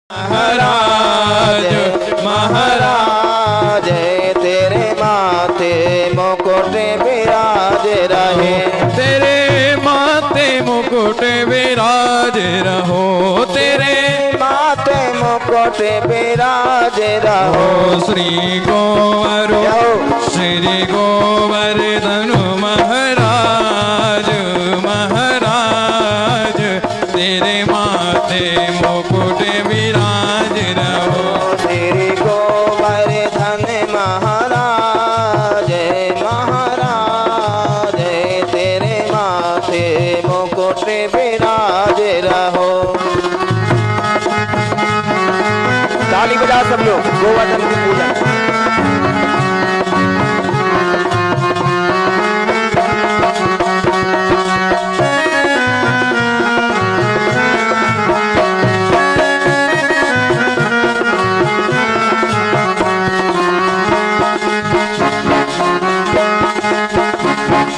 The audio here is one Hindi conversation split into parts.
महाराज महाराज तेरे माथे मुकुट विराज रहे, तेरे माथे मुकुट विराज रहो, तेरे माथे मुकुट विराज रहो। श्री गोवर श्री गोवर्धन महाराज महाराज तेरे माथे मुकुट विराज रहो। श्री गोवर्धन महाराज महाराज तेरे माथे मुकुट विराज रहो। ताली बजा सब लोग गोवर्धन की पूजा।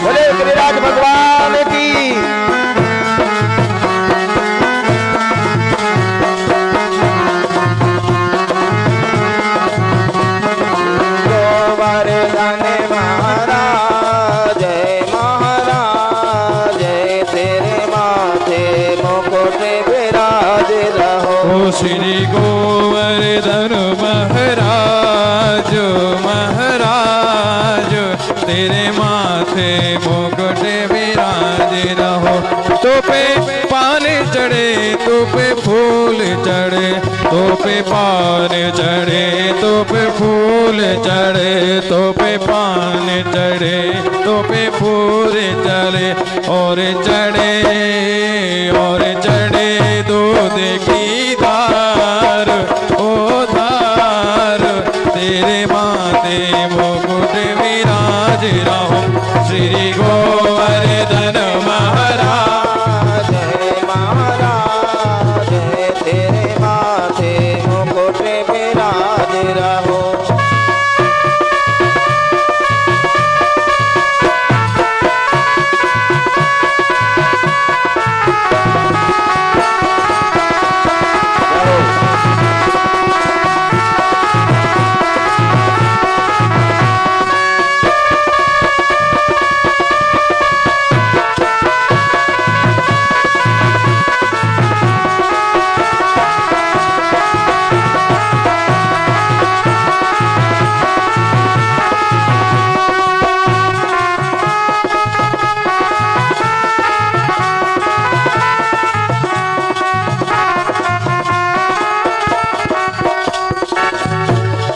बोले गिरिराज भगवान की। गोवर्धन महाराज महाराज तेरे माथे मुकुट विराज रहो। श्री गोवर्धन महाराज महाराज तेरे माथे मुकुट विराज रहो। तो पे पान चढ़े तो पे फूल चढ़े, तो पे पान चढ़े तो पे फूल चढ़े, तो पे पान चढ़े तो पे फूल चढ़े, और चढ़े दूध की धार ओ धार तेरे माथे मुकुट विराज रहो। श्री गोवर्धन महाराज महाराज तेरे माथे मुकुट विराज रहो।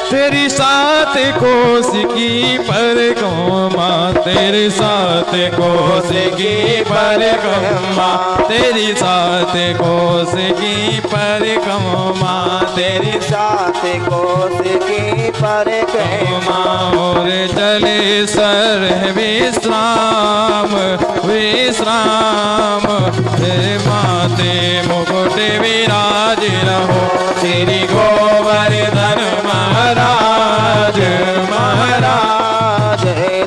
तेरी सात कोस की परिक्रमा, तेरी सात कोस की परिक्रमा, तेरी सात कोस की परिक्रमा, तेरी सात कोस की परिक्रमा, और चले सर विश्राम विश्राम तेरे माथे मुकुट विराज रहो। श्री गोवर्धन महाराज महाराज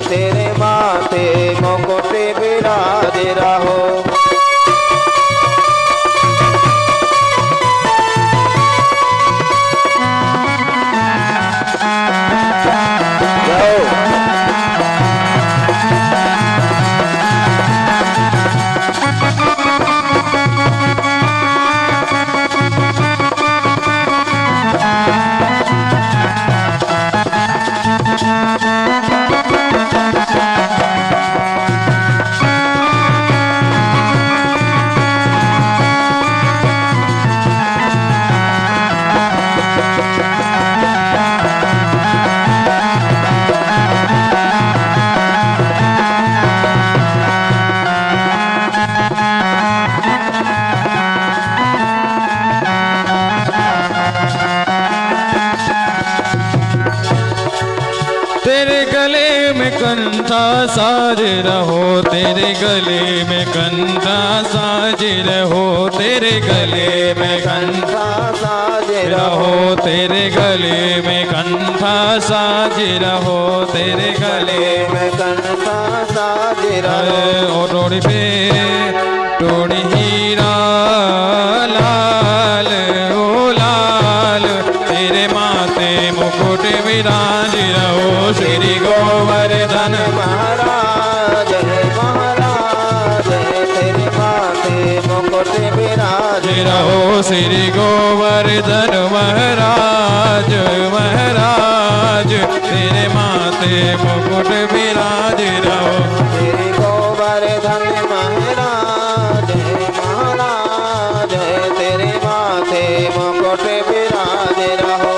तेरे माथे मुकुट विराज रहो। तेरे गले में कंठा साज रहो, तेरे गले में कंठा साज रहो, तेरे गले में कंठा साज रहो, तेरे गले में कंठा साज रहो, तेरे गले में कंठा साज रहो। और डोरी पे डोरी हीरा लाल ओ लाल मुकुट विराज रहो श्री गोवर्धन महाराज महाराज तेरे माथे मुकुट विराज रहो श्री गोवर्धन महाराज महाराज तेरे माथे मुकुट विराज रहो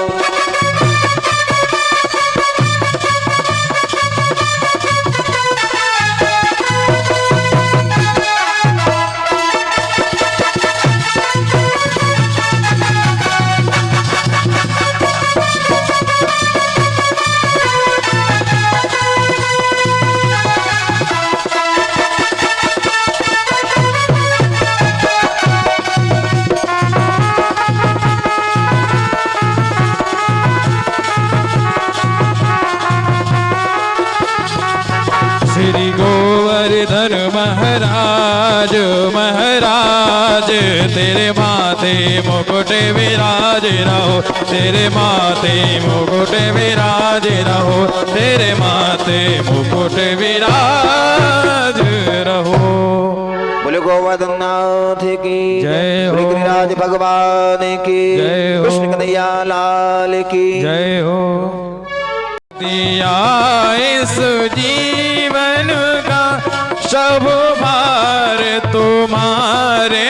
श्री गोवर्धन महाराज महाराज तेरे माथे मुकुट विराज रहो तेरे माथे मुकुट विराज रहो तेरे माथे मुकुट विराज रहो। बोले गोवर्धन नाथ की जय हो। बोले गिरिराज भगवान की जय हो। कृष्ण कन्हैया लाल की जय हो। दिया इस जीवन का सब भार तुम्हारे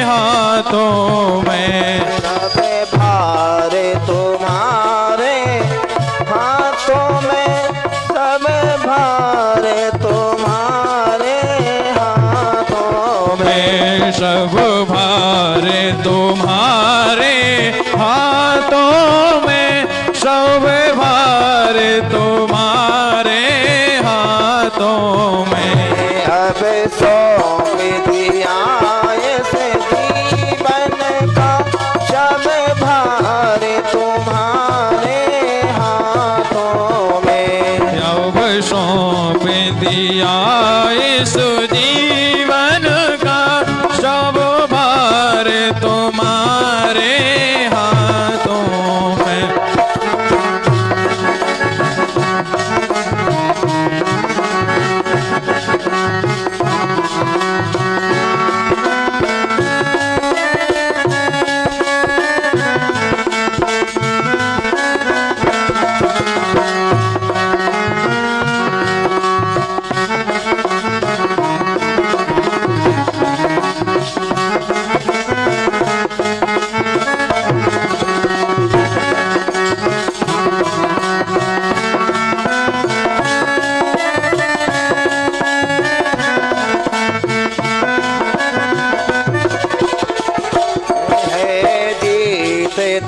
हाथों में सब भार तुम्हारे हाथों में सब भार तुम्हारे हाथों में सब भार तुम्हारे हाथों में सब भार तुम्हारे हाथों में अब सौंप दिया इस जीवन का सब भार तुम्हारे हाथों में अब सौंप दिया इस जीवन का सब भार तुम्हारे हाथों में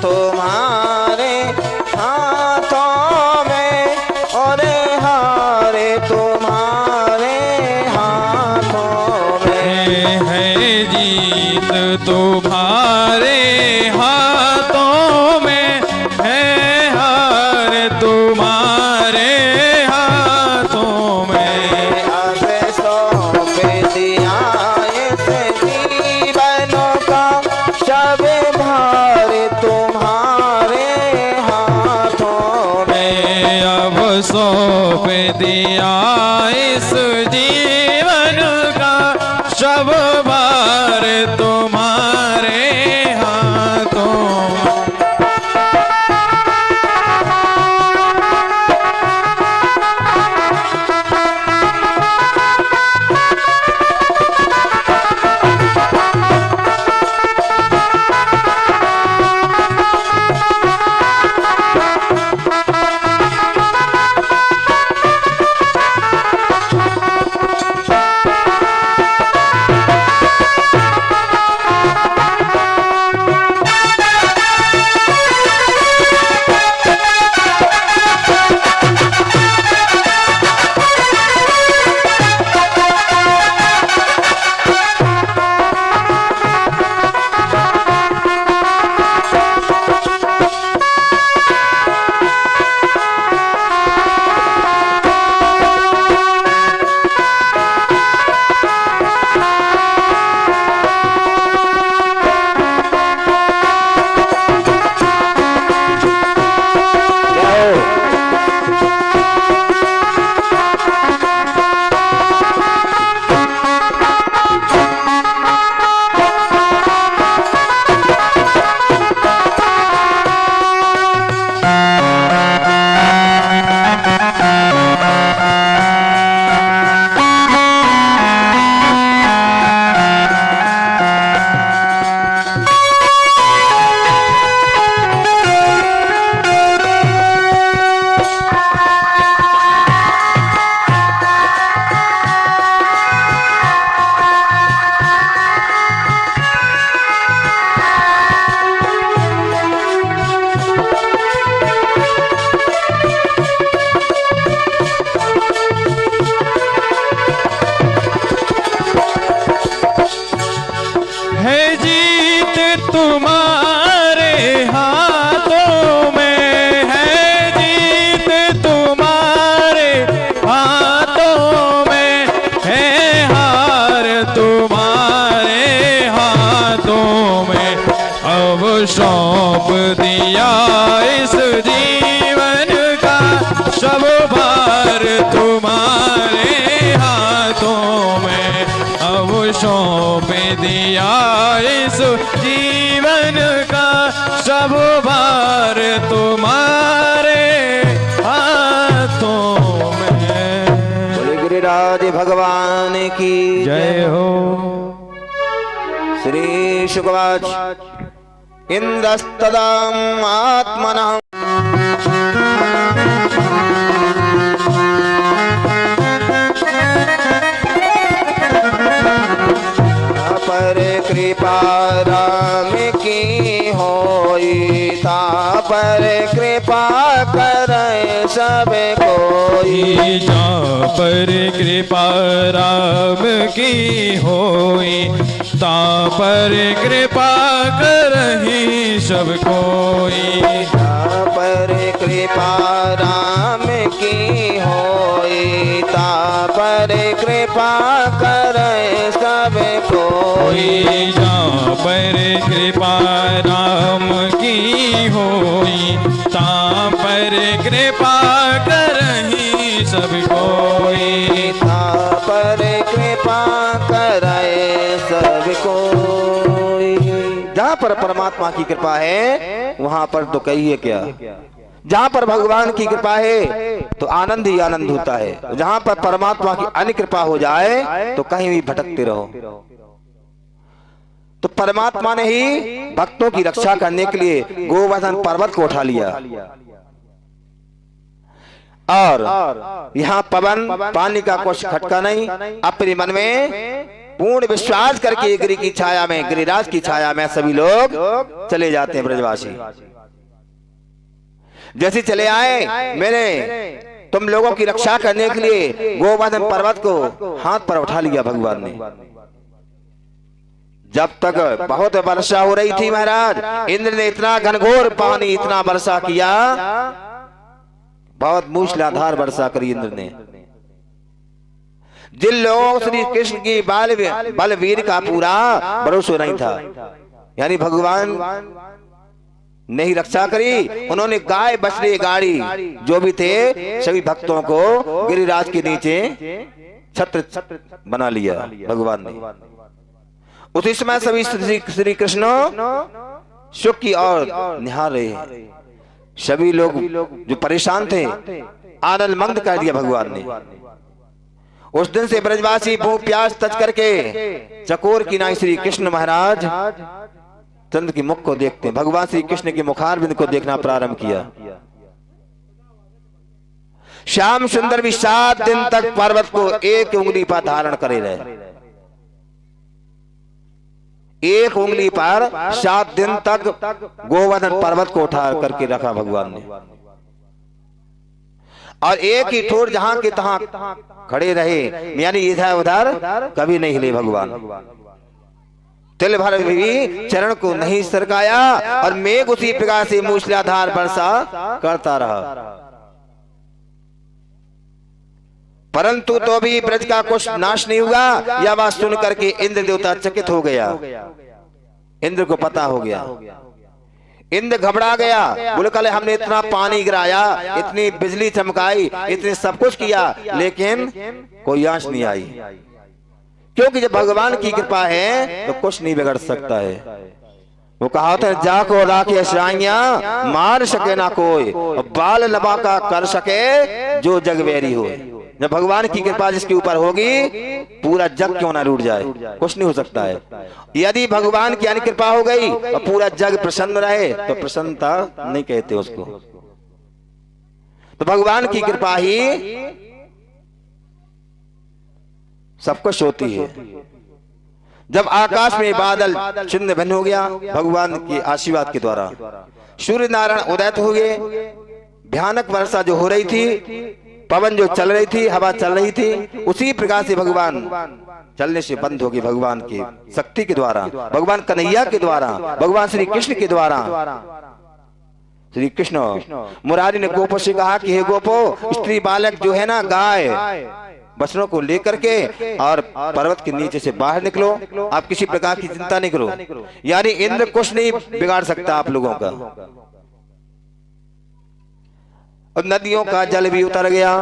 तुम्हारे हाथों में और हार तुम्हारे हाथों में है जीत तुम्हारे हाथों में है हार तुम्हारे हाथों में अब सौंप दिया इस जीवन का सब भार तुम्हारे हाथों में अब सौंप दिया इस जीवन का सब भार तुम्हारे हाथों में तुम्हारे हाथों में है, जीत तुम्हारे हाथों में है, हार तुम्हारे हाथों में। अब सौंप दिया इस जीवन का सब भार तुम्हारे हाथों में। अब सौंप दिया इस जीवन का सब भार तुम्हारे हाथों में। बोले गिरिराज भगवान की जय हो। श्री शुकवाच इंद्रस्तदाम् आत्मनः पर कृपा राम की होई, ता पर कृपा करे सब कोई। जा पर कृपा राम की होई, ता पर कृपा करही सब कोई। ता पर कृपा राम की होई, ता पर कृपा करे सब कोई। जा पर कृपा राम की होई, ता पर कृपा करही सब कोई। ता पर कृपा करे सब कोई। जहाँ पर परमात्मा की कृपा है वहाँ पर तो कहिए क्या, जहाँ पर भगवान की कृपा है तो आनंद ही आनंद होता है। जहाँ पर परमात्मा की अन्य कृपा हो जाए तो कहीं भी भटकते रहो। तो परमात्मा ने ही भक्तों की रक्षा करने के लिए गोवर्धन पर्वत को उठा लिया, और यहाँ पवन पानी का कुछ खटका नहीं। अपने मन में पूर्ण विश्वास करके गिरि की छाया में, गिरिराज की छाया में सभी लोग चले जाते हैं। ब्रजवासी जैसे चले आए, मैंने तुम लोगों की रक्षा करने के लिए गोवर्धन पर्वत को हाथ पर उठा लिया भगवान ने। जब तक बहुत वर्षा हो रही थी महाराज, इंद्र ने इतना घनघोर पानी, इतना वर्षा किया, बहुत मूसलाधार वर्षा करी इंद्र ने। जिन लोगों श्री कृष्ण की बलवीर का पूरा भरोसा नहीं था, यानी भगवान ने ही रक्षा करी। उन्होंने गाय बछड़े गाड़ी जो भी थे सभी भक्तों को गिरिराज के नीचे छत्र बना लिया भगवान ने। उसी समय सभी श्री कृष्ण सुख की ओर निहार रहे। सभी लोग जो परेशान थे आनंद मंद कर दिया भगवान ने। उस दिन से ब्रजवासी भूख प्यास तज करके चकोर की नाई श्री कृष्ण महाराज चंद्र के मुख को देखते, भगवान श्री कृष्ण के मुखारविंद को देखना प्रारंभ किया। श्याम सुंदर भी 7 दिन तक पर्वत को एक उंगली पर धारण करे रहे। एक उंगली पर 7 दिन तक गोवर्धन पर्वत को उठा करके रखा भगवान ने, और एक ही ठोर जहां के तहां खड़े रहे, यानी इधर उधर कभी नहीं हिले भगवान। तिल भर भी चरण को नहीं सरकाया, और मेघ उसी प्रकार से मूसलाधार वर्षा करता रहा। परंतु तो भी ब्रज का कुछ नाश नहीं हुआ। यह बात सुन करके इंद्र देवता चकित हो गया। इंद्र को पता हो गया, इंद्र घबरा गया। बोले कल हमने इतना पानी गिराया, इतनी बिजली चमकाई, इतने सब कुछ किया, लेकिन कोई आंच नहीं आई। क्योंकि जब भगवान की कृपा है तो कुछ नहीं बिगड़ सकता है। वो कहा था, जाको राखे अशराइया मार सके ना कोई, बाल लबा का कर सके जो जग वेरी हो। जब भगवान की कृपा जिसके ऊपर होगी, पूरा जग क्यों ना रूठ जाए, कुछ नहीं हो सकता है। यदि भगवान की कृपा हो गई और पूरा जग प्रसन्न रहे तो प्रसन्नता नहीं कहते उसको। तो भगवान की कृपा ही सब कुछ होती है। जब आकाश में बादल चिन्ह भिन्न हो गया भगवान के आशीर्वाद के द्वारा, सूर्य नारायण उदय हो गए, भयानक वर्षा जो हो रही थी पवन जो चल रही थी, हवा चल रही थी, उसी प्रकार से भगवान चलने से बंद होगी भगवान की शक्ति के द्वारा, भगवान कन्हैया के द्वारा, भगवान श्री कृष्ण के द्वारा। श्री कृष्ण मुरारी ने गोपों से कहा कि हे गोपो, स्त्री बालक जो है ना, गाय बछड़ों को लेकर के और पर्वत के नीचे से बाहर निकलो, आप किसी प्रकार की चिंता नहीं करो, यानी इंद्र कुछ नहीं बिगाड़ सकता आप लोगों का। और नदियों का जल भी उतर गया।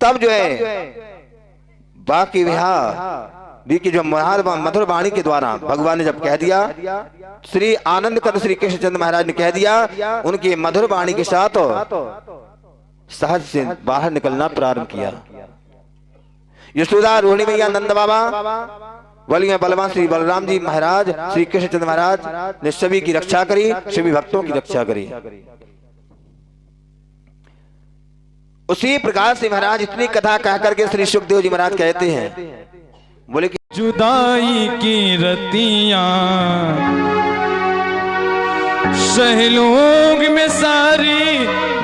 तब जो है बाकी विहार भी की जो मधुर वाणी के द्वारा भगवान ने जब कह दिया, श्री आनंद कर श्री कृष्णचंद्र महाराज ने कह दिया, उनकी मधुर वाणी के साथ सहज से बाहर निकलना प्रारंभ किया। यशोदा, रोहिणी मैया, नंद बाबा, बलिया बलवान श्री बलराम जी महाराज, श्री कृष्णचंद्र महाराज ने सभी की रक्षा करी, सभी भक्तों की रक्षा करी। उसी प्रकार से महाराज इतनी कथा कह करके श्री सुखदेव जी महाराज कहते हैं, बोले कि जुदाई की रतियां सहलोग में सारी,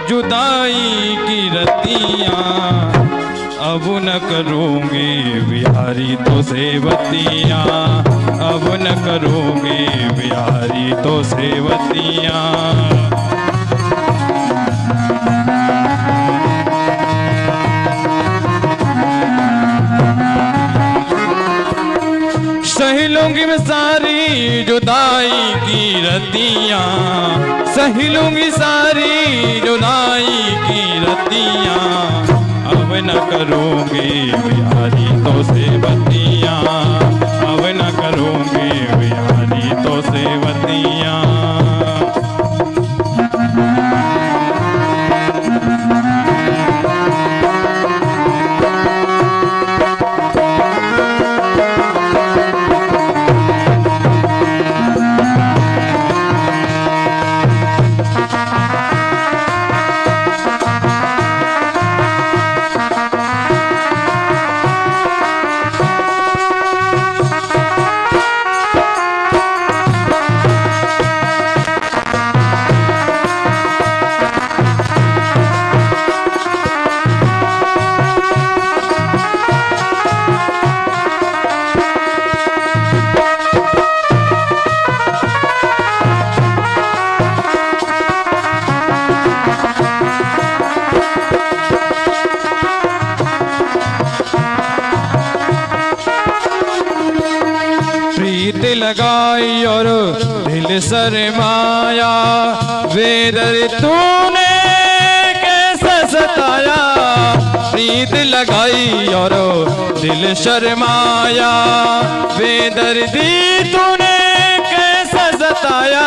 जुदाई की रतियां अब न करोगे बिहारी तो सेवतियां, अब न करोगे बिहारी तो सेवतियां। सही लूंगी मैं सारी जुदाई की रतियां, सही लूंगी सारी जुदाई की रतियां, अब न करोगे बिहारी तो सेवतियां, अब न करोगे बिहारी तो सेवतियां। लगाई और दिल शर्माया, वेदर तूने कैसे सताया, प्रीत लगाई और दिल शर्माया, वेदर दी तूने कैसे सताया,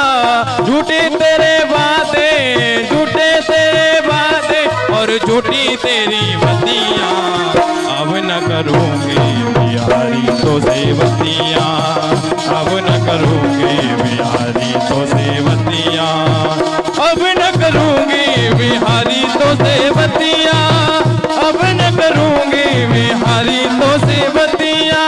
झूठी तेरे बातें, झूठे तेरे बातें और झूठी तेरी बतियां, अब न करूंगी बिहारी तो सेवतियां, अब न करूंगी बिहारी तो सेवतियां, अब न करूंगी बिहारी तो सेवतियां, अब न करूंगी बिहारी तो सेवतियां।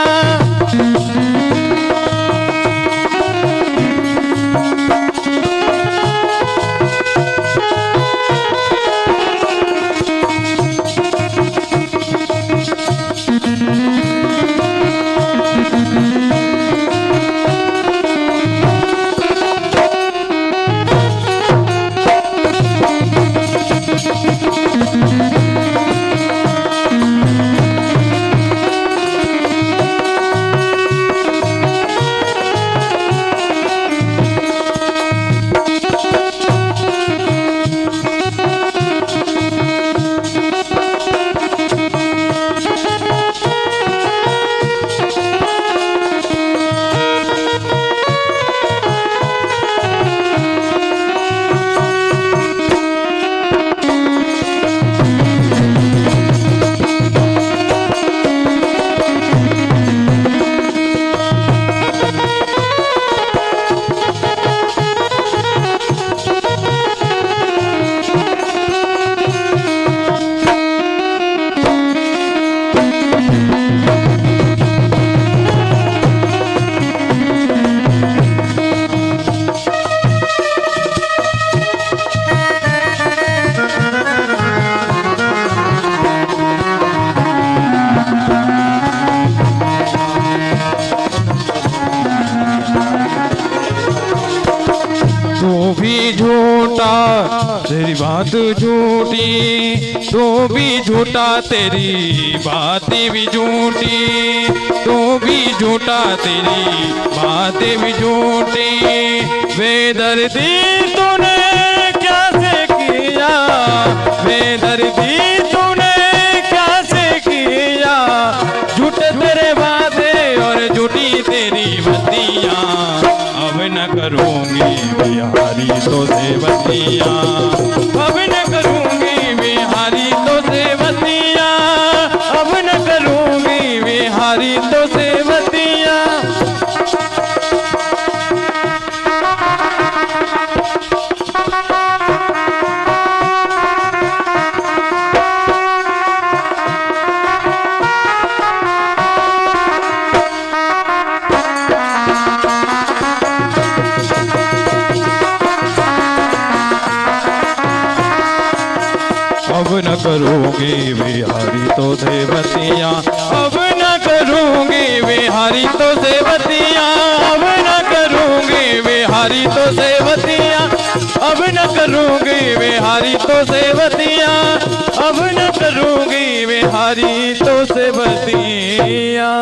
तेरी बात झूठी तू भी झूठा, तेरी बातें भी झूठी तू भी झूठा, तेरी बातें भी झूठी। बेदर्दी तूने क्या से किया, बेदर्दी तूने क्या से किया, झूठे तेरे वादे और झूठी तेरी बत्तियां। अब न करूंगी बिहारी तो से बत्तियां, अब न करूंगी बिहारी तो से बत्तियां, अब न करूंगी बिहारी तो से बत्तियां। अब न करूंगी बिहारी तो से बत्तियां, अब न करूंगी बिहारी तो से बत्तियां, अब न करूंगी बिहारी तो से बत्तियां, अब न करूंगी बिहारी तो से बत्तियां, अब न करूंगी बिहारी तो से बत्तियां।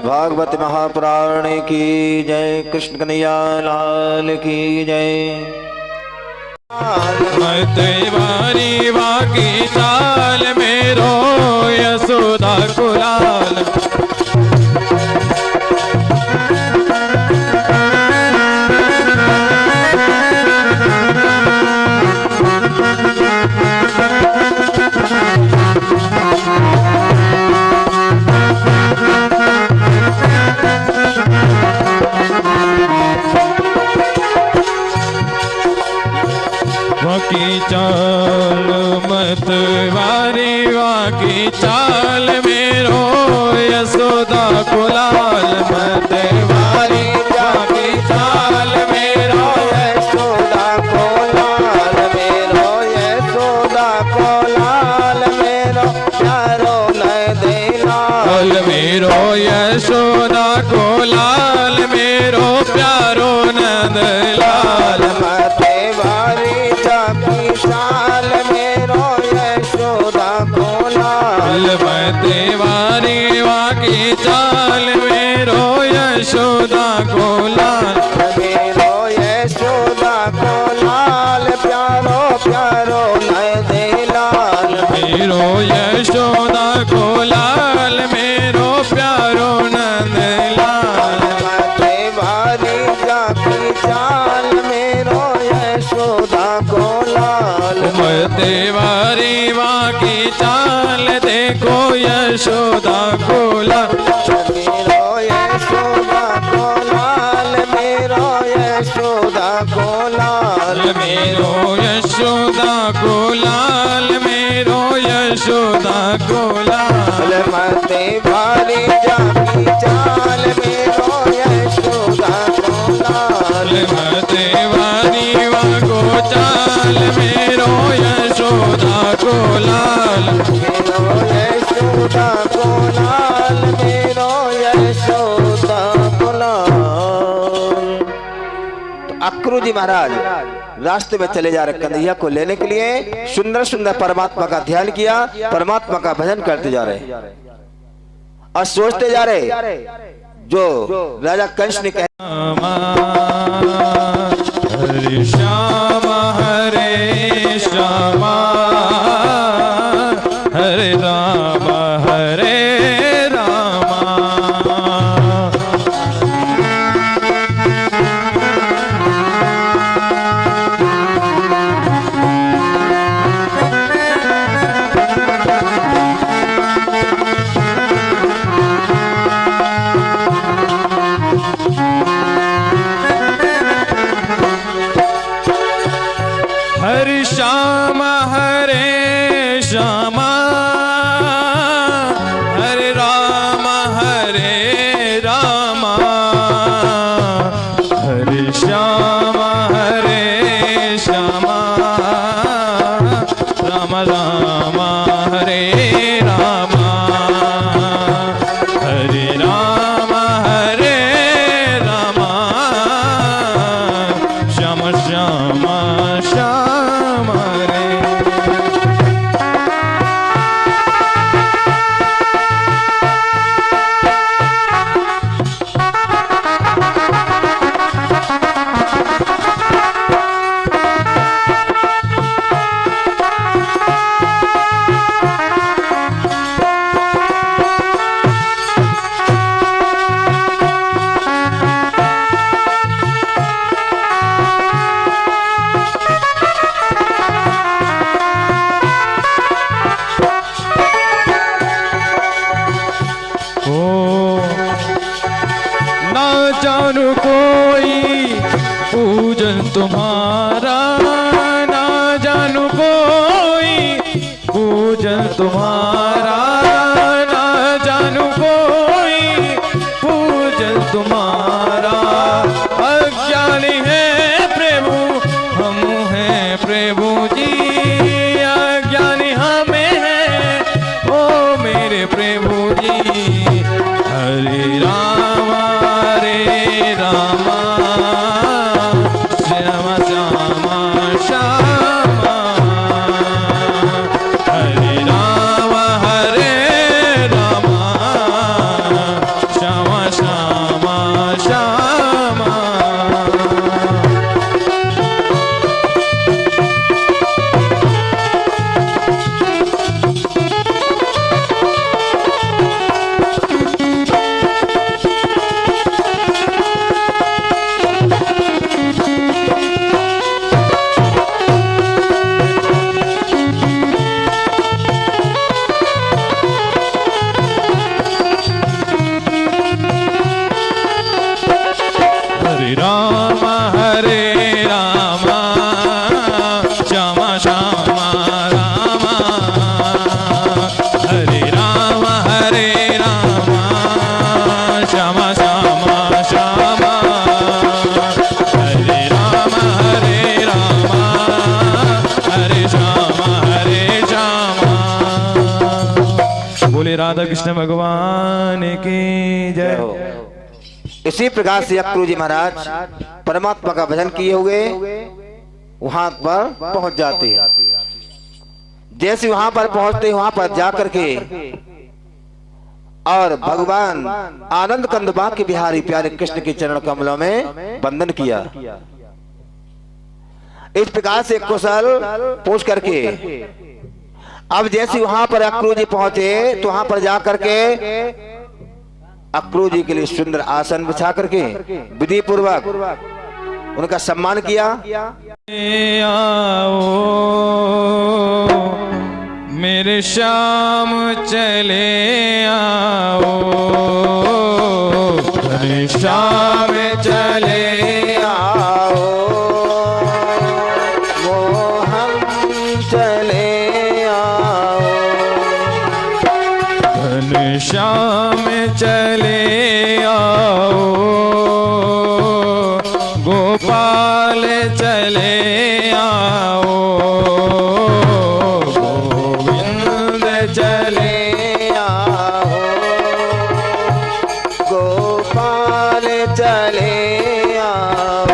भागवत महापुराण की जय, कृष्ण कन्हैया लाल की जय। तेवारी वाकी चाल मेरो यशोदा कुलाल, वाकी चाल मत वारी वाकी चाल मेरो यशोदा कुलाल, मत वारी वाकी चाल मेरो यशोदा कोलाल मेरो, यशोदा कोलाल मेरो प्यारो नंद लाल मेरो, यशोदा कुलाल मेरो प्यारो नंद लाल। मते वारी जाकी चाल मेरो यशोदा कोलाल, मते वारी वाकी चाल मेरो यशोदा कुलाल, मेरो यशोदा कोलाल प्यारो प्यारो नंद लाल मेरो यशोदा कुलाल मेरो प्यारो नंद लाल। मते वारी जाकी चाल मेरो यशोदा कोलाल, मते वारी वाकी चाल देखो यशोदा कुलाल, मेरो यशोदा कोलाल मेरो यशोदा कोलाल मेरो यशोदा कुलाल मेरो यशोदा कुलाल। मते वारी जाकी चाल मेरो यशोदा कोलाल, मते वारी वाको चाल मेरो यशोदा कुलाल, मेरो यशोदा कोलाल मेरो यशोदा कोलाल। तो अक्रू जी महाराज रास्ते में चले जा रहे कन्हैया को लेने के लिए, सुंदर सुंदर परमात्मा का ध्यान किया, परमात्मा का भजन करते जा रहे और सोचते जा रहे जो राजा कंस ने कहा, हरे श्याम हरे श्यामा हरे राम हरे रामा। ना जानू कोई पूजन तुम्हारा, ना जानू कोई पूजन तुम्हारा, ना जानू कोई पूजन तुम्हारा। अज्ञानी है प्रभु हम हैं प्रभु जी, अज्ञानी हमें है ओ मेरे प्रभु जी। हरे राम श्याम श्याम श्याम, हरे राम श्याम श्याम श्याम। हरे राम श्याम श्याम राम, हरे राम श्याम श्याम श्याम, हरे राम हरे श्याम। बोले राधा कृष्ण भगवान की जय। इसी प्रकार से अक्रूर जी महाराज परमात्मा का भजन किए हुए वहां पर पहुंच जाते हैं। जैसे वहां पर पहुंचते वहां पर जाकर के और भगवान आनंद कंदबा के बिहारी प्यारे कृष्ण के चरण कमलों में वंदन किया। इस प्रकार से कुशल पूछ करके अब जैसे वहां पर अक्रूर जी पहुंचे तो वहां पर जाकर के अक्रूर जी के लिए सुंदर आसन बिछा करके विधि पूर्वक उनका सम्मान किया। आओ मेरे श्याम चले आओ, मेरे श्याम चले आओ, वो हम चले आओ, मेरे श्याम चले आओ, गोपाल चले आओ, गोविंद चले आओ, गोपाल चले आओ।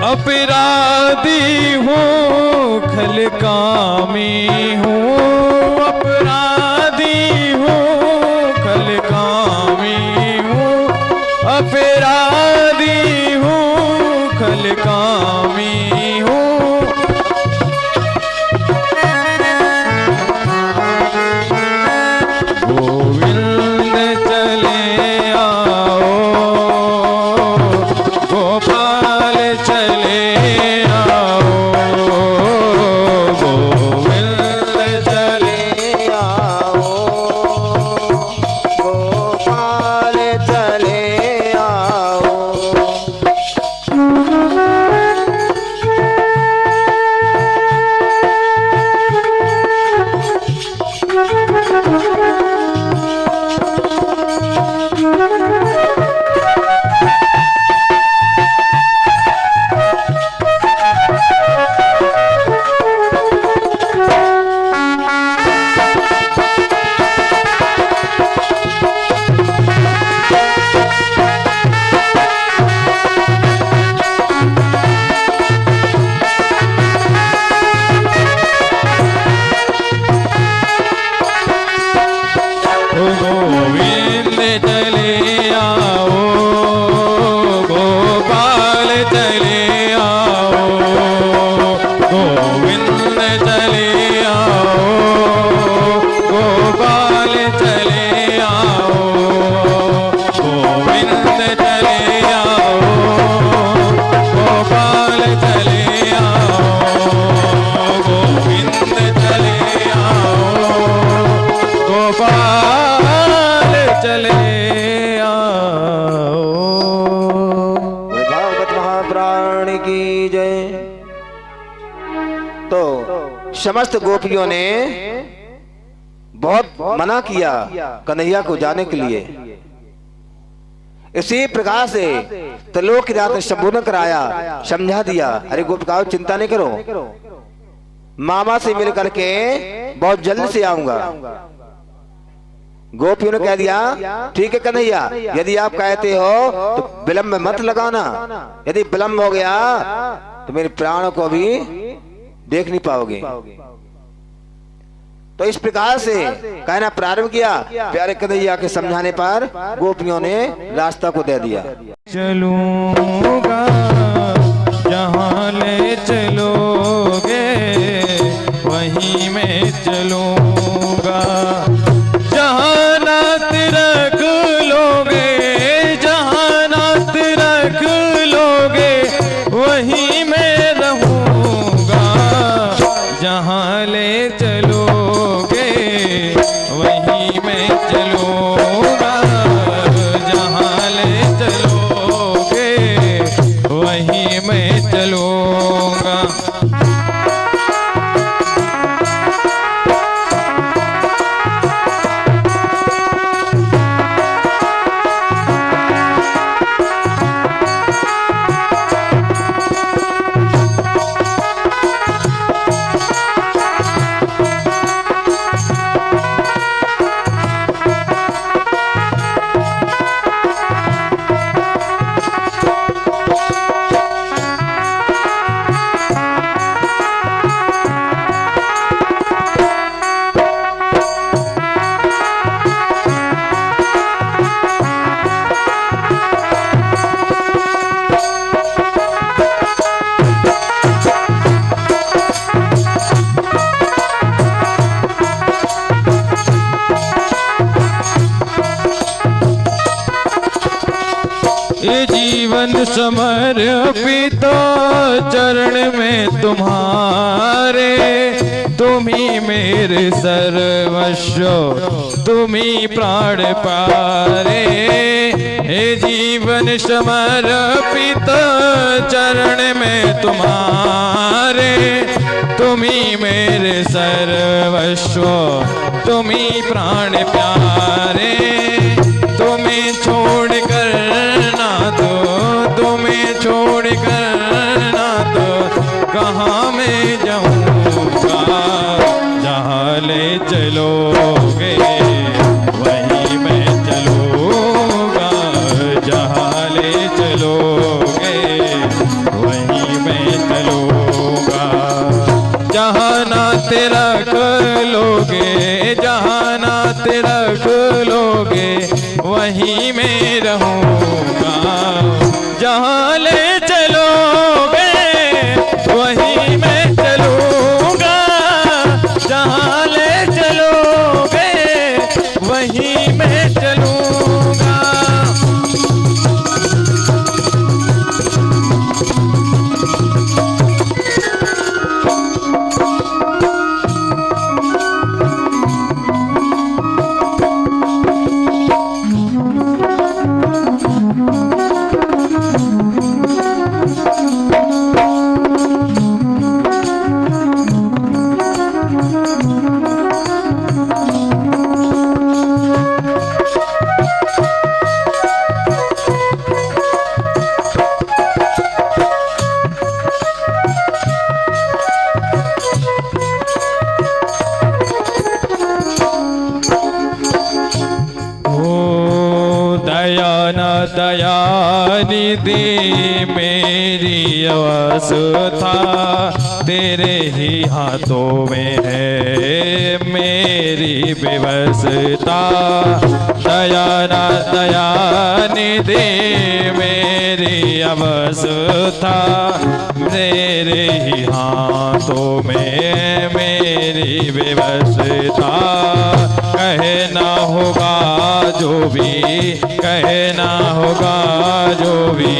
अपराधी हूँ खल कामी हूँ, अपराधी हूँ खल कामी हूँ, अपराधी हूँ खल कामी हूँ। गोविंद चले आओ, गोपाल चले आओ, गोविंद चले आओ, गोपाल चले आओ। आओ। भागवत महापुराण की जय। तो समस्त गोपियों ने बहुत मना किया कन्हैया को जाने के लिए। इसी प्रकार से त्रिलोकीनाथ ने संबोधन कराया, समझा दिया, अरे गोपिकाओं चिंता नहीं करो, मामा से मिल करके बहुत जल्द से आऊंगा। गोपियों ने कह दिया ठीक है कन्हैया, यदि आप कहते हो तो विलंब मत लगाना, यदि विलंब हो गया तो मेरे प्राणों को भी देख नहीं पाओगे। तो इस प्रकार से कहना प्रारंभ किया। प्यारे कन्हैया के समझाने पर गोपियों ने रास्ता को दे दिया। चलूंगा जहाँ ले चलोगे वहीं मैं चलूंगा, जहाँ नात रख लोगे, जहाँ नात रख लोगे वहीं मैं रहूंगा, जहाँ ले चलोगे वहीं मैं चलूंगा, जहाँ ले चलोगे वहीं मैं चलूंगा। ये जीवन समर्पित चरण में तुम्हारे, तुम ही मेरे सर्वस्व, तुम ही प्राण प्यारे। हे जीवन समर्पित चरण में तुम्हारे, तुम ही मेरे सर्वस्व, तुम ही प्राण प्यारे। तुम्हें छोड़ कर ना दो, तुम्हें छोड़ कर ना दो, कहाँ मैं जाऊँगा, जहाँ ले चलोगे वहीं मैं चलूँगा, जहाँ ले चलोगे वहीं मैं चलूँगा, जहाँ नात रख लोगे, जहाँ नात रख लोगे वहीं मैं रहूँगा, जहाँ ले चलोगे वहीं मैं चलूँगा, जहाँ ले चलोगे वहीं मैं चलूँगा। दयानिधि मेरी अवस्था तेरे ही हाथों में है मेरी व्यवस्था। दयानिधि मेरी अवस्था तेरे ही हाथों में मेरी व्यवस्था। कहना होगा जो भी, कहना होगा जो भी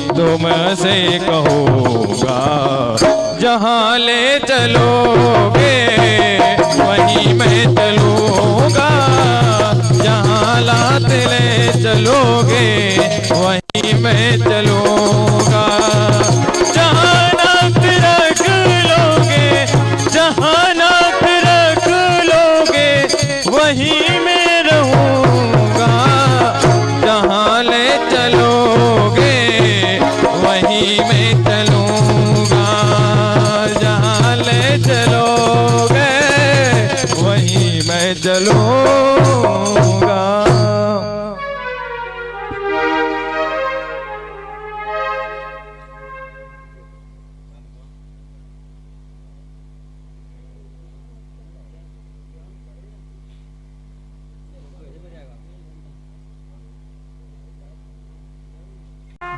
तुमसे कहूँगा। जहाँ ले चलोगे वहीं मैं चलूँगा, जहाँ लात ले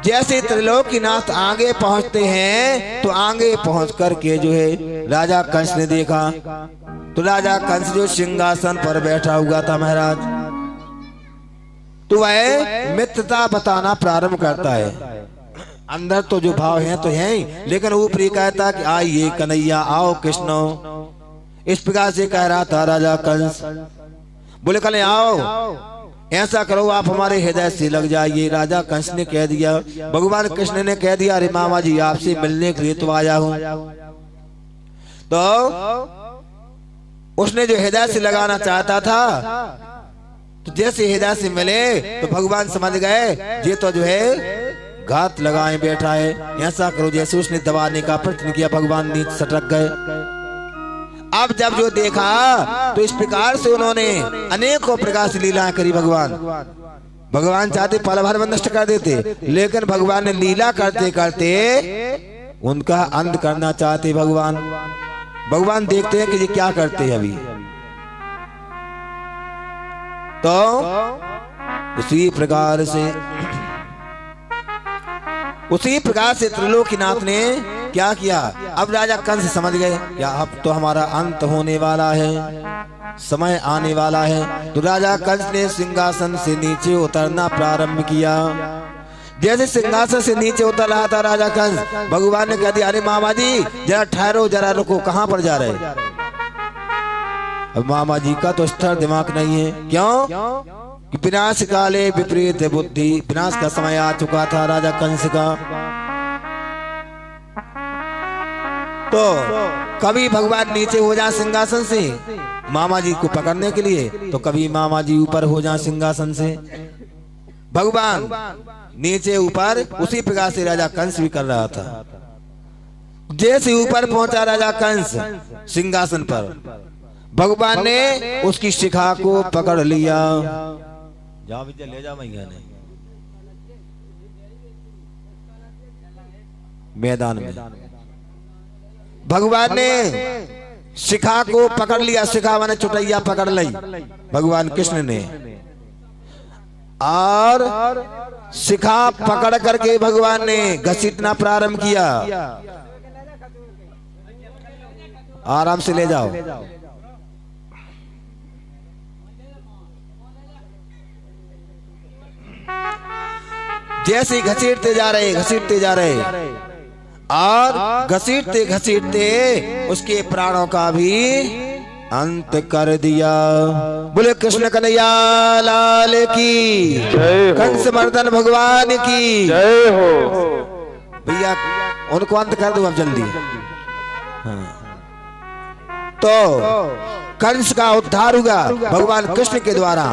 जैसे त्रिलोकीनाथ आगे पहुंचते हैं तो आगे पहुंच करके जो है राजा कंस ने देखा तो राजा कंस जो सिंहासन पर बैठा हुआ था महाराज, तो वह मित्रता बताना प्रारंभ करता है। अंदर तो जो भाव है तो है ही, लेकिन ऊपरी कहता कि आइए कन्हैया आओ कृष्णो, इस प्रकार से कह रहा था राजा कंस। बोले कन्हैया आओ, ऐसा करो आप हमारे हृदय से लग जाइए। राजा कंस ने कह दिया, भगवान कृष्ण ने कह दिया, अरे मामा जी आपसे मिलने के लिए तो आया हूं। तो उसने जो हृदय से लगाना चाहता था, तो जैसे हृदय से मिले तो भगवान समझ गए ये तो जो है घात लगाए बैठा है। ऐसा करो, जैसे उसने दबाने का प्रयत्न किया भगवान नीचे सटक गए। अब जब जो देखा तो इस प्रकार से उन्होंने अनेकों प्रकार से लीलाएं करी। भगवान चाहते पल भर में नष्ट कर देते, लेकिन भगवान ने लीला करते करते उनका अंत करना चाहते। भगवान देखते हैं कि ये क्या करते हैं अभी। तो उसी प्रकार से त्रिलोकीनाथ ने क्या किया, अब राजा कंस समझ गए क्या अब तो हमारा अंत होने वाला है, समय आने वाला है। तो राजा कंस ने सिंहासन से नीचे उतरना प्रारंभ किया। जैसे सिंहासन से नीचे उतर रहा था राजा कंस, भगवान ने कह दिया, अरे मामा जी जरा ठहरो, जरा रुको, कहां पर जा रहे। अब मामा जी का तो स्थिर दिमाग नहीं है। क्यों कि विनाश काले विपरीत बुद्धि, विनाश का समय आ चुका था राजा कंस का। तो कभी भगवान नीचे हो जाए सिंहासन से मामा जी को पकड़ने के लिए, तो कभी मामा जी ऊपर हो जाए सिंहासन से भगवान नीचे ऊपर। उसी प्रकार से राजा कंस भी कर रहा था। जैसे ऊपर पहुंचा राजा कंस सिंहासन पर, भगवान ने उसकी शिखा को पकड़ लिया। जा विद्या ले जा मैदान में। भगवान ने शिखा को पकड़ लिया। शिखा माने चुटैया पकड़ ली भगवान कृष्ण ने, और शिखा पकड़ करके भगवान ने घसीटना प्रारंभ किया। आराम से ले जाओ। जैसे घसीटते जा रहे और घसीटते उसके प्राणों का भी अंत कर दिया। बोले कृष्ण कन्हैया लाल की जय, कंस मर्दन भगवान की जय हो। भैया उनको अंत कर दो अब जल्दी। हाँ। तो कंस का उद्धार हुआ भगवान कृष्ण के द्वारा।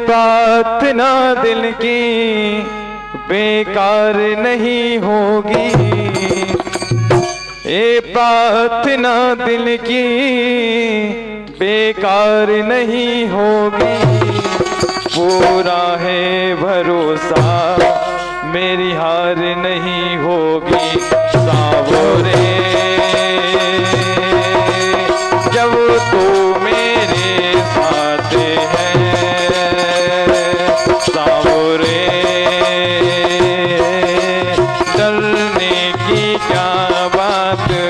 प्रार्थना दिल की बेकार नहीं होगी, ये प्रार्थना दिल की बेकार नहीं होगी। पूरा है भरोसा मेरी हार नहीं होगी। सावरे जब तू मेरे साथ है, सावरे डरने की क्या बात है।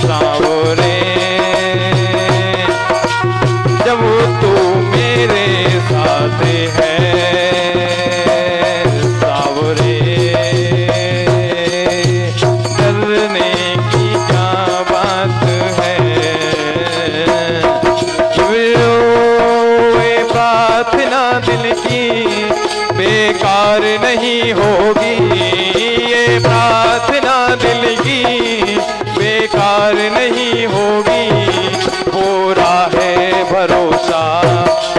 सावरे जब तू मेरे साथ है, सावरे डरने की क्या बात है। प्रार्थना दिल की बेकार नहीं होगी, ये प्रार्थना दिल की बेकार नहीं होगी। पूरा है भरोसा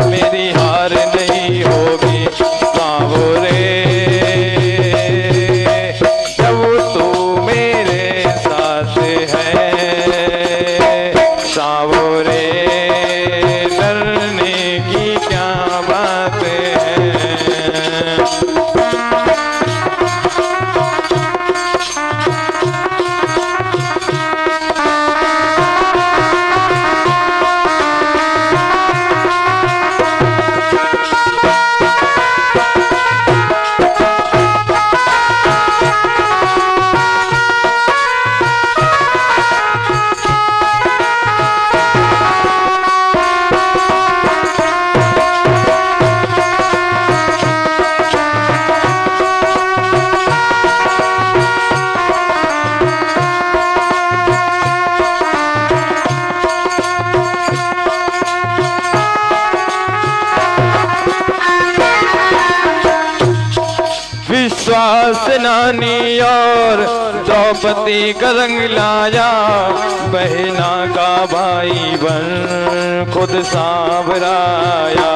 मेरी हार नहीं होगी। सावरे जब तू मेरे साथ है, सावरे डरने की क्या बात है। नानी और द्रौपदी का रंग लाया, बहना का भाई बन खुद सांवराया।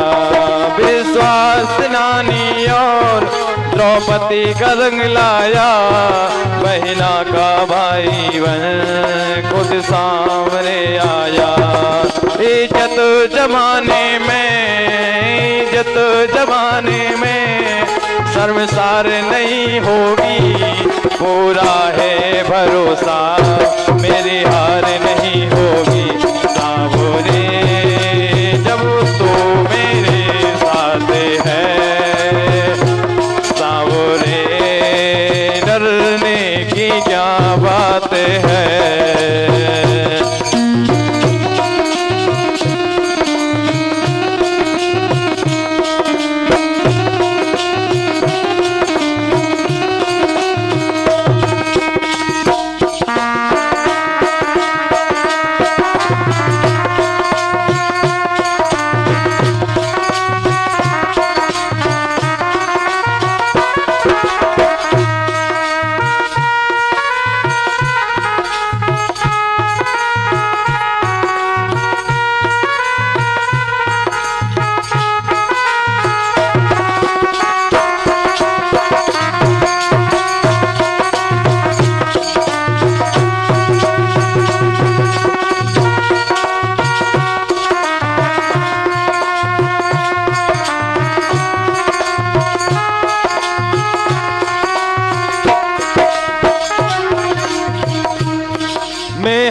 विश्वास नानी और द्रौपदी का रंग लाया, बहना का भाई बन खुद सामने आया। इज्जत जमाने में, इज्जत जमाने में शर्मसार नहीं होगी, पूरा है भरोसा मेरी हार नहीं होगी। सावरे जब तू मेरे साथ है, सावरे डरने की क्या बात है।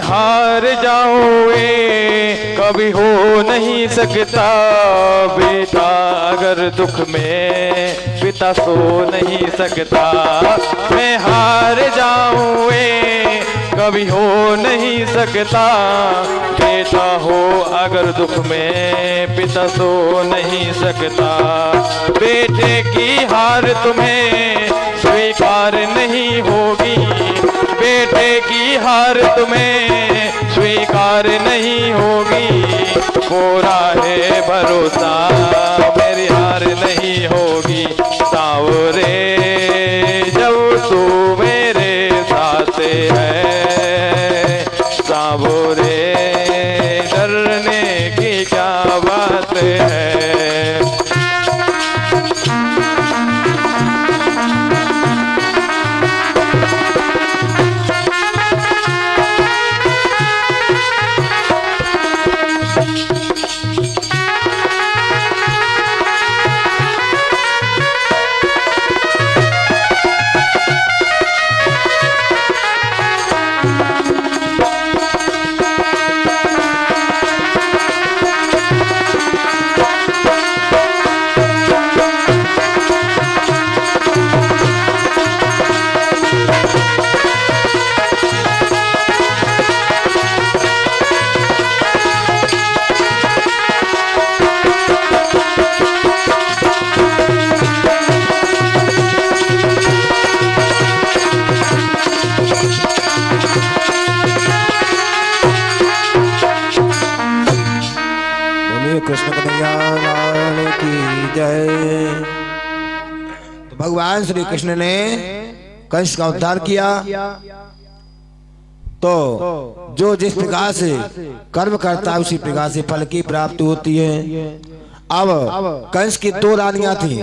हार जाऊँ कभी हो नहीं सकता, बेटा अगर दुख में पिता सो नहीं सकता। मैं हार जाऊँ कभी हो नहीं सकता, बेटा हो अगर दुख में पिता सो नहीं सकता। बेटे की हार तुम्हें स्वीकार नहीं होगी, बेटे की हार तुम्हें स्वीकार नहीं होगी, पूरा है भरोसा मेरी हार नहीं होगी। सावरे जब तू मेरे साथ है, सावरे डरने की क्या बात है। कृष्ण कन्हैया लाल की जय। तो भगवान श्री कृष्ण ने कंस का उद्धार किया। तो जो जिस प्रकार से कर्म करता है उसी प्रकार से फल की प्राप्ति होती है। अब कंस की दो रानियां थी,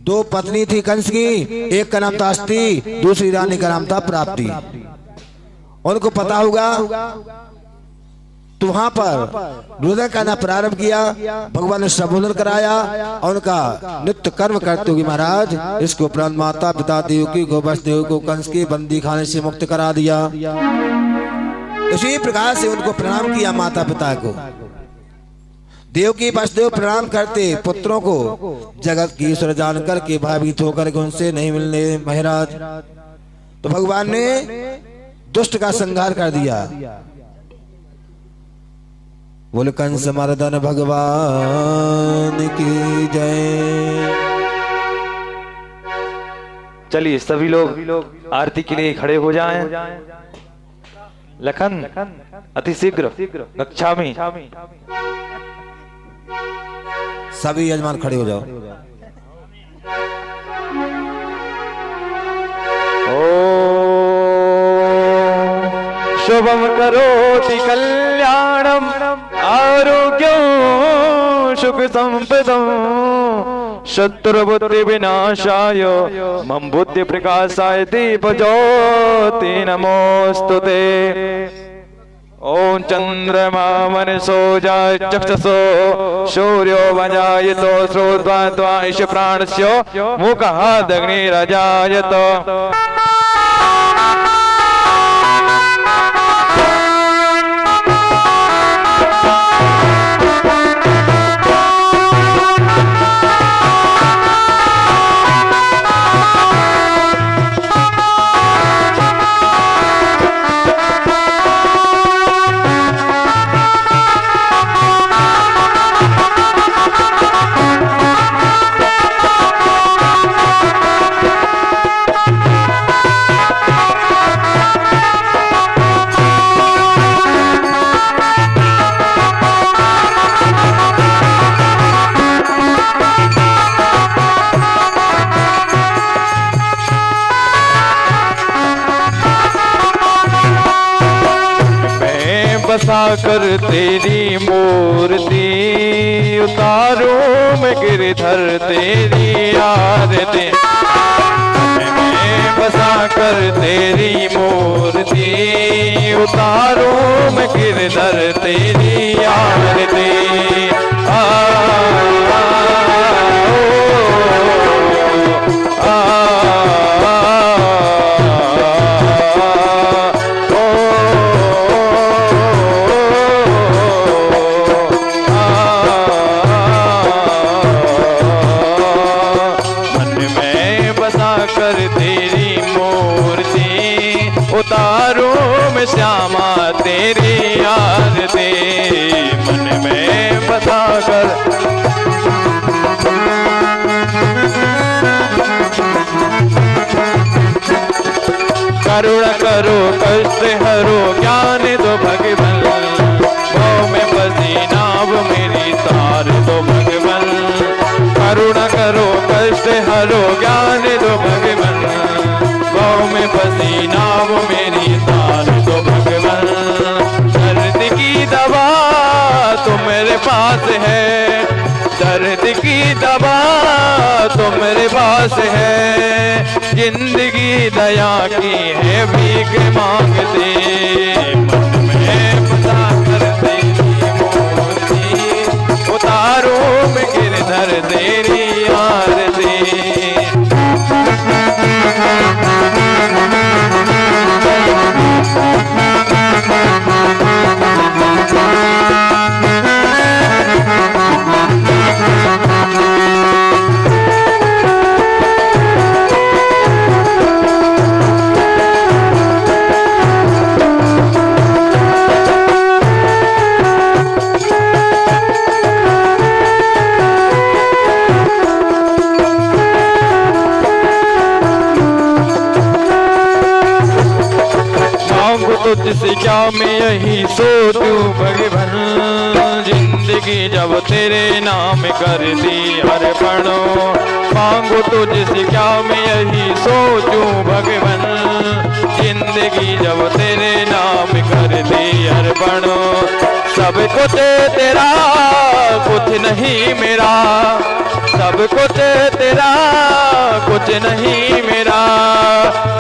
दो पत्नी थी कंस की, एक का नाम था अष्टि, दूसरी रानी का नाम था प्राप्ति। उनको पता होगा तो वहां पर रुदन करना प्रारंभ किया। भगवान ने संबोधन कराया और उनका नित्य कर्म करते हुए महाराज इसको उपरांत माता पिता देवकी गोवंश देव को कंस के बंदी खाने से मुक्त करा दिया। इसी प्रकार से उनको प्रणाम किया माता पिता को। देवकी वसुदेव प्रणाम करते पुत्रों को जगत की ईश्वर जानकर के भयभीत होकर के उनसे नहीं मिलने महाराज। तो भगवान ने दुष्ट का संहार कर दिया। बोले कंस मर्दन भगवान की जय। चलिए सभी लोग आरती के लिए खड़े हो जाएं। लखन अति शीघ्र गच्छामि। सभी यजमान खड़े हो जाओ। शुभम करोति कल्याणम आरोग्यम सुख संपदम शत्रुबुद्धि विनाशाय मम बुद्धि प्रकाशाय दीप ज्योति नमोस्तुते। ओम चंद्रमा मनसो जाय चक्षुषो सूर्यो वजायतो श्रोत्वाद्वांश प्राणस्यो मुखादग्निरजायतो। बसा कर तेरी मूर्ति उतारूं मैं गिरधर तेरी आरती। मैं बसा कर तेरी मूर्ति उतारूं मैं गिरधर तेरी आरती। उतारूं मैं श्यामा तेरी आरती मन में बसा कर। करुणा करो कष्ट हरो ज्ञान दो भगवन भव में बसी नाव मेरी तार दो भगवन। करुणा करो कष्ट हरो ज्ञान दो भगवन भव में बसी नाव मेरी तार दो भगवन। दर्द की दवा तो मेरे पास है, दर्द की दवा तो मेरे पास है। जिंदगी दया की है भीख मांगते मन में बसा कर तेरी मूर्ति उतारो मैं गिरधर तेरी आरती। तुझसे क्या मैं यही सोचूं भगवान। जिंदगी जब तेरे नाम कर दी अर्पण मांगो तुझसे क्या मैं यही सोचूं भगवान। जिंदगी जब तेरे नाम कर दी अर्पण सब कुछ तेरा कुछ नहीं मेरा। सब कुछ तेरा कुछ नहीं मेरा।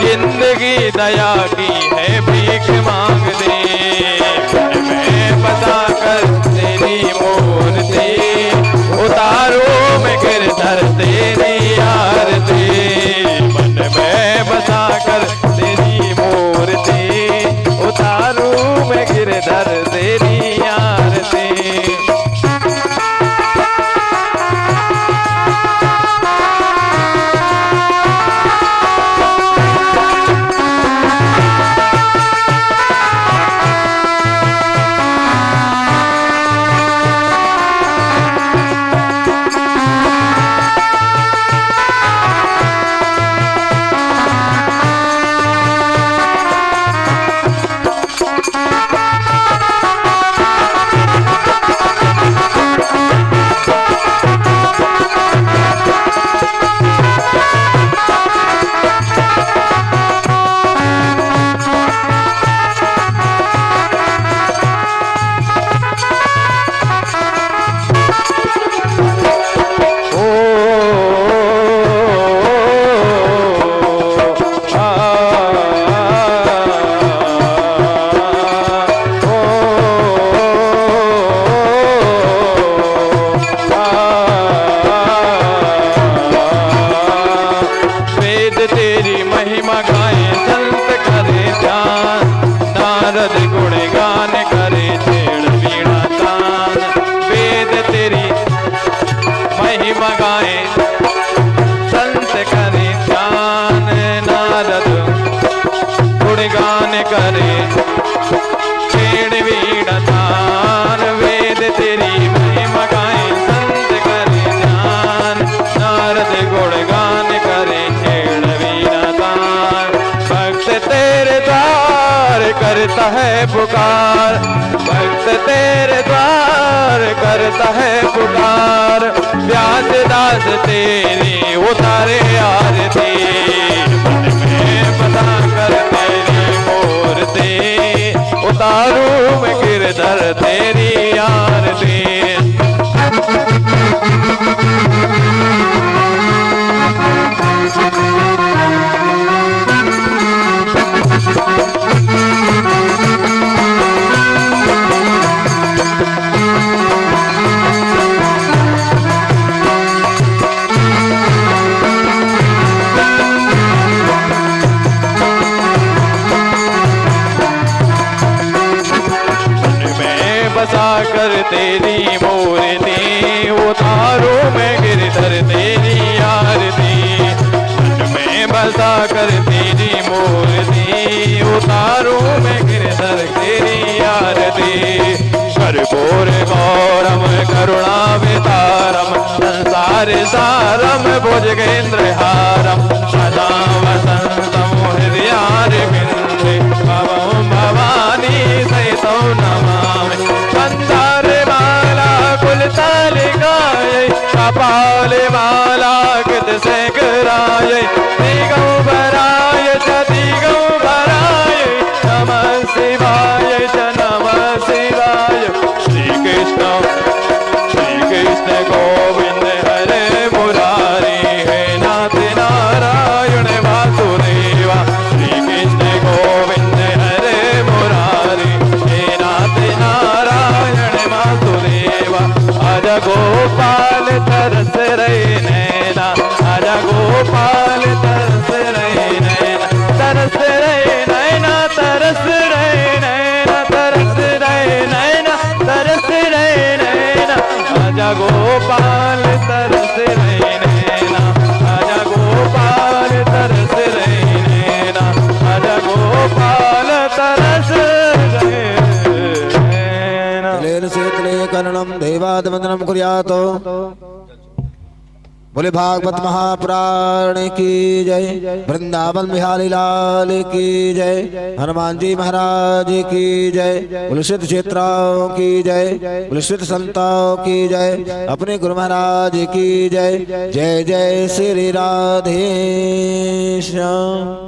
जिंदगी दया की है भीख मांग दे मैं बसा कर तेरी मूर्ति उतारो मैं गिरधर तेरी आरती। मन में बसा कर तेरी मूर्ति उतारो मैं गिरधर तेरी आरती। करे छेड़ वीणा तान वेद तेरी महिमा गाए संत करे ध्यान नारद गुणगान करे छेड़ वीणा तान भक्त तेरे द्वार करता है पुकार भक्त तेरे द्वार करता है पुकार व्यास दास तेरी उतारे आरती मन में बता कर तेरी मूर्ति उतारू मैं गिरधर तेरी आरती बसा कर तेरी मूर्ति उतारो मैं गिरधर तेरी आरती मन में बसा कर तेरी मूर्ति उतारो मैं गिरधर तेरी आरती कर्पूर गौरम करुणावतारम संसार सारम भुजगेंद्र हारम सदा वसंतम हृदयारविंदे भवं भवानी सहितो नमामि मंदार माला कुलताल गाये कपाल माला कृत से कराये दिगंबराय च दिगंबराय नमः शिवाय च नमः शिवाय श्री कृष्ण गोविंद हरे मुरारी हे नाथ नारायण वासुदेवा श्री कृष्ण गोविंद हरे मुरारी हे नाथ नारायण वासुदेवा आज गोपाल तरस रहे नैना आज गोपाल तरस रहे नैना तरस रहे नैना तरस रहे नैना तरस रहे नैना तरस रहे नैना आजा गोपाल तरस रहे नैना आजा गोपाल तरस रहे नैना आजा गोपाल तरस रहे नैना तिलेन शेतले कर्णम देवाद वंदनम कुर्यातो बोले भागवत महापुराण की जय वृंदावन बिहारी लाल की जय हनुमान जी महाराज की जय बोले सिद्ध क्षेत्रों की जय बोले सिद्ध संतों की जय अपने गुरु महाराज की जय जय जय श्री राधे श्याम।